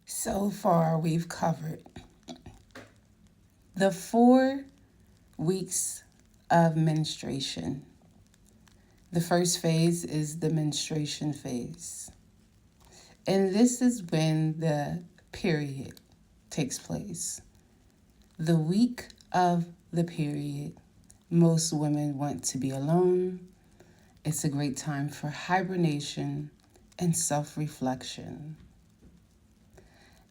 So far, we've covered the 4 weeks of menstruation. The first phase is the menstruation phase. And this is when the period takes place. The week of the period, most women want to be alone. It's a great time for hibernation and self-reflection.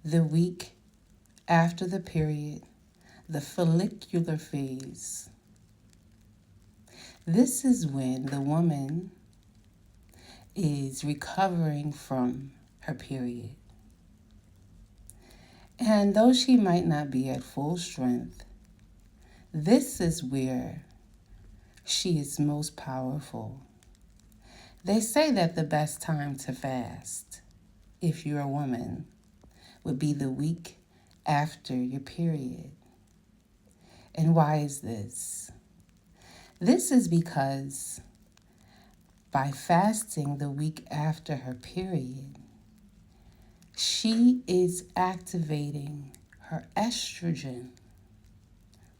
The week after the period, the follicular phase. This is when the woman is recovering from her period. And though she might not be at full strength, this is where she is most powerful. They say that the best time to fast, if you're a woman, would be the week after your period. And why is this? This is because by fasting the week after her period, she is activating her estrogen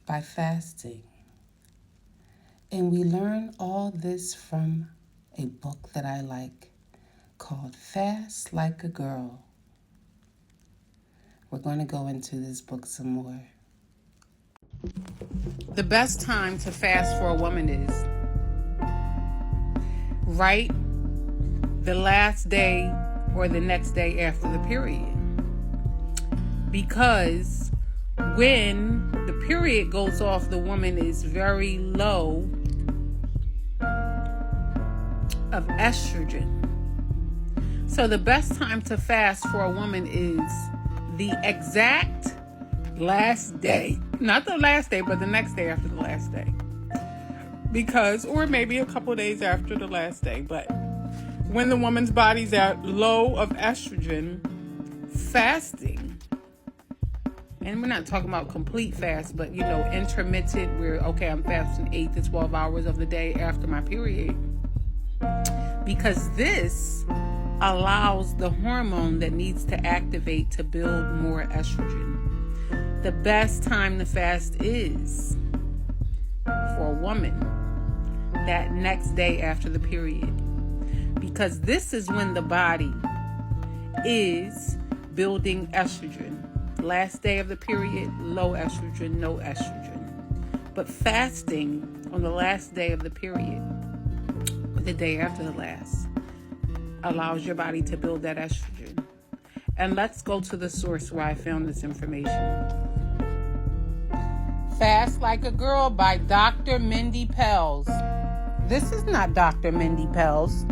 by fasting. And we learn all this from a book that I like called Fast Like a Girl. We're going to go into this book some more. The best time to fast for a woman is right the last day or the next day after the period. Because when the period goes off, the woman is very low of estrogen. So the best time to fast for a woman is the exact last day. Not the last day, but the next day after the last day. Because, or maybe a couple of days after the last day. But when the woman's body's at low of estrogen, fasting, and we're not talking about complete fast, but intermittent, where, okay, I'm fasting 8 to 12 hours of the day after my period. Because this allows the hormone that needs to activate to build more estrogen. The best time to fast is for a woman that next day after the period. Because this is when the body is building estrogen. Last day of the period, low estrogen, no estrogen. But fasting on the last day of the period, or the day after the last, allows your body to build that estrogen. And let's go to the source where I found this information. Fast Like a Girl by Dr. Mindy Pelz. This is not Dr. Mindy Pelz.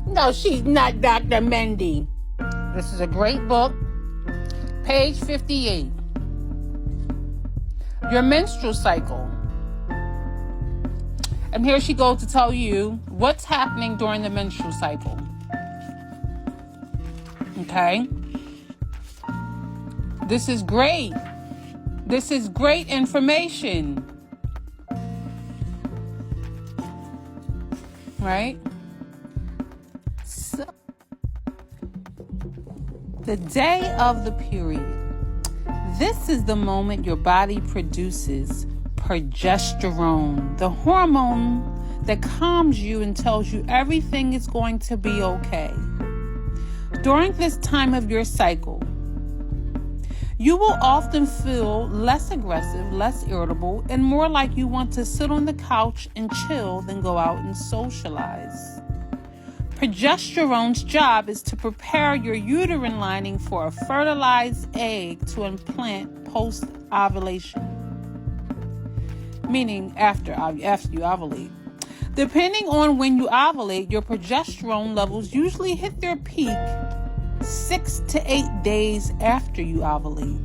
No, she's not Dr. Mindy. This is a great book. Page 58. Your Menstrual Cycle. And here she goes to tell you what's happening during the menstrual cycle. Okay? This is great. This is great information. Right? So, the day of the period. This is the moment your body produces progesterone, the hormone that calms you and tells you everything is going to be okay. During this time of your cycle, you will often feel less aggressive, less irritable, and more like you want to sit on the couch and chill than go out and socialize. Progesterone's job is to prepare your uterine lining for a fertilized egg to implant post-ovulation, meaning after you ovulate. Depending on when you ovulate, your progesterone levels usually hit their peak 6 to 8 days after you ovulate.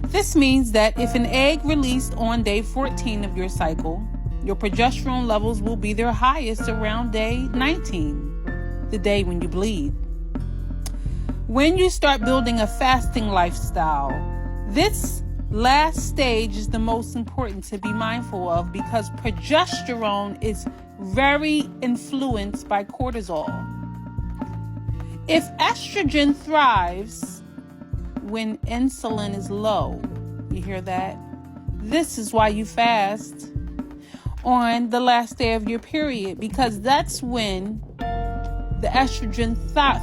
This means that if an egg released on day 14 of your cycle, your progesterone levels will be their highest around day 19, the day when you bleed. When you start building a fasting lifestyle, this last stage is the most important to be mindful of because progesterone is very influenced by cortisol. If estrogen thrives, when insulin is low. You hear that? This is why you fast on the last day of your period, because that's when the estrogen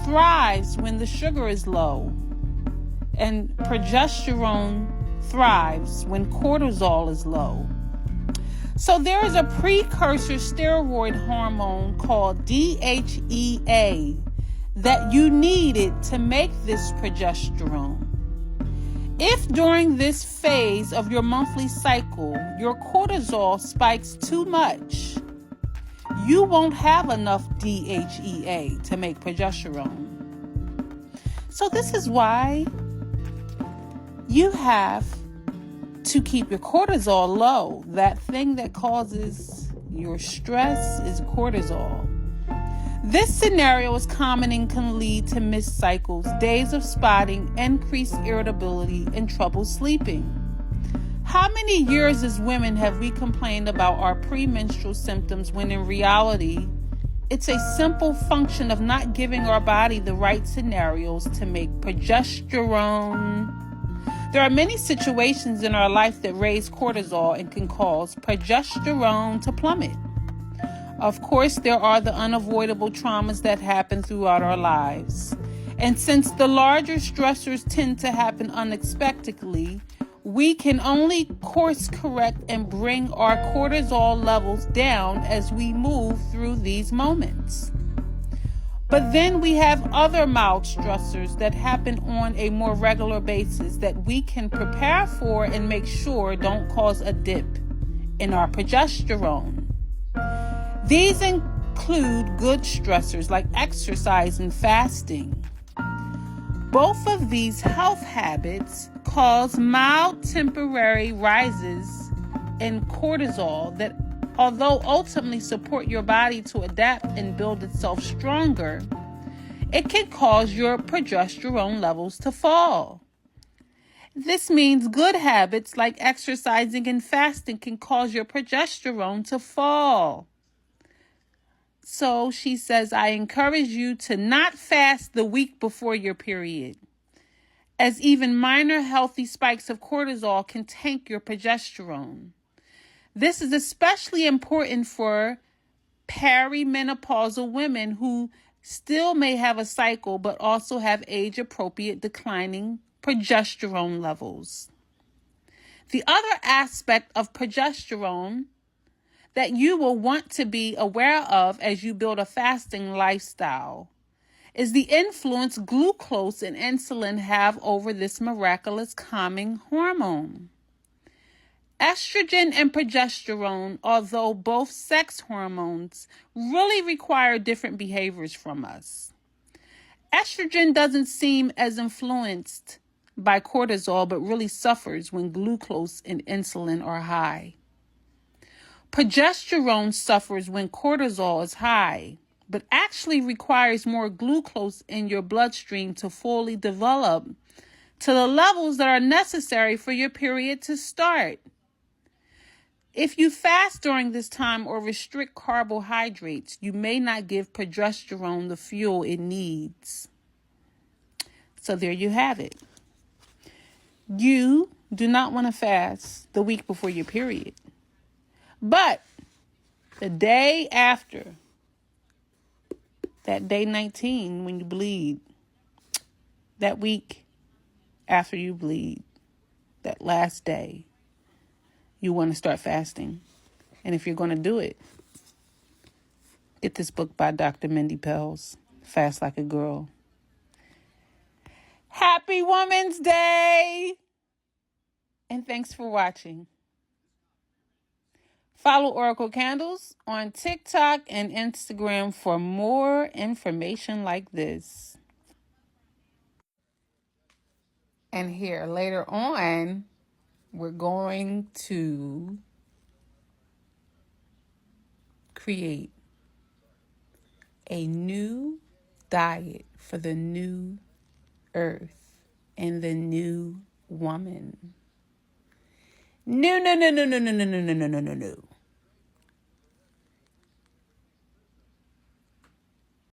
thrives, when the sugar is low. And progesterone thrives when cortisol is low. So there is a precursor steroid hormone called DHEA that you needed to make this progesterone. If during this phase of your monthly cycle, your cortisol spikes too much, you won't have enough DHEA to make progesterone. So this is why you have to keep your cortisol low. That thing that causes your stress is cortisol. This scenario is common and can lead to missed cycles, days of spotting, increased irritability, and trouble sleeping. How many years as women have we complained about our premenstrual symptoms when in reality, it's a simple function of not giving our body the right scenarios to make progesterone? There are many situations in our life that raise cortisol and can cause progesterone to plummet. Of course, there are the unavoidable traumas that happen throughout our lives. And since the larger stressors tend to happen unexpectedly, we can only course correct and bring our cortisol levels down as we move through these moments. But then we have other mild stressors that happen on a more regular basis that we can prepare for and make sure don't cause a dip in our progesterone. These include good stressors like exercise and fasting. Both of these health habits cause mild temporary rises in cortisol that, although ultimately support your body to adapt and build itself stronger, it can cause your progesterone levels to fall. This means good habits like exercising and fasting can cause your progesterone to fall. So she says, I encourage you to not fast the week before your period, as even minor healthy spikes of cortisol can tank your progesterone. This is especially important for perimenopausal women who still may have a cycle but also have age-appropriate declining progesterone levels. The other aspect of progesterone that you will want to be aware of as you build a fasting lifestyle is the influence glucose and insulin have over this miraculous calming hormone. Estrogen and progesterone, although both sex hormones, really require different behaviors from us. Estrogen doesn't seem as influenced by cortisol, but really suffers when glucose and insulin are high. Progesterone suffers when cortisol is high, but actually requires more glucose in your bloodstream to fully develop to the levels that are necessary for your period to start. If you fast during this time or restrict carbohydrates, you may not give progesterone the fuel it needs. So there you have it. You do not want to fast the week before your period. But the day after, that day 19 when you bleed, that week after you bleed, that last day, you want to start fasting. And if you're going to do it, get this book by Dr. Mindy Pelz, Fast Like a Girl. Happy Women's Day! And thanks for watching. Follow Oracle Candles on TikTok and Instagram for more information like this. And here, later on, we're going to create a new diet for the new earth and the new woman. No.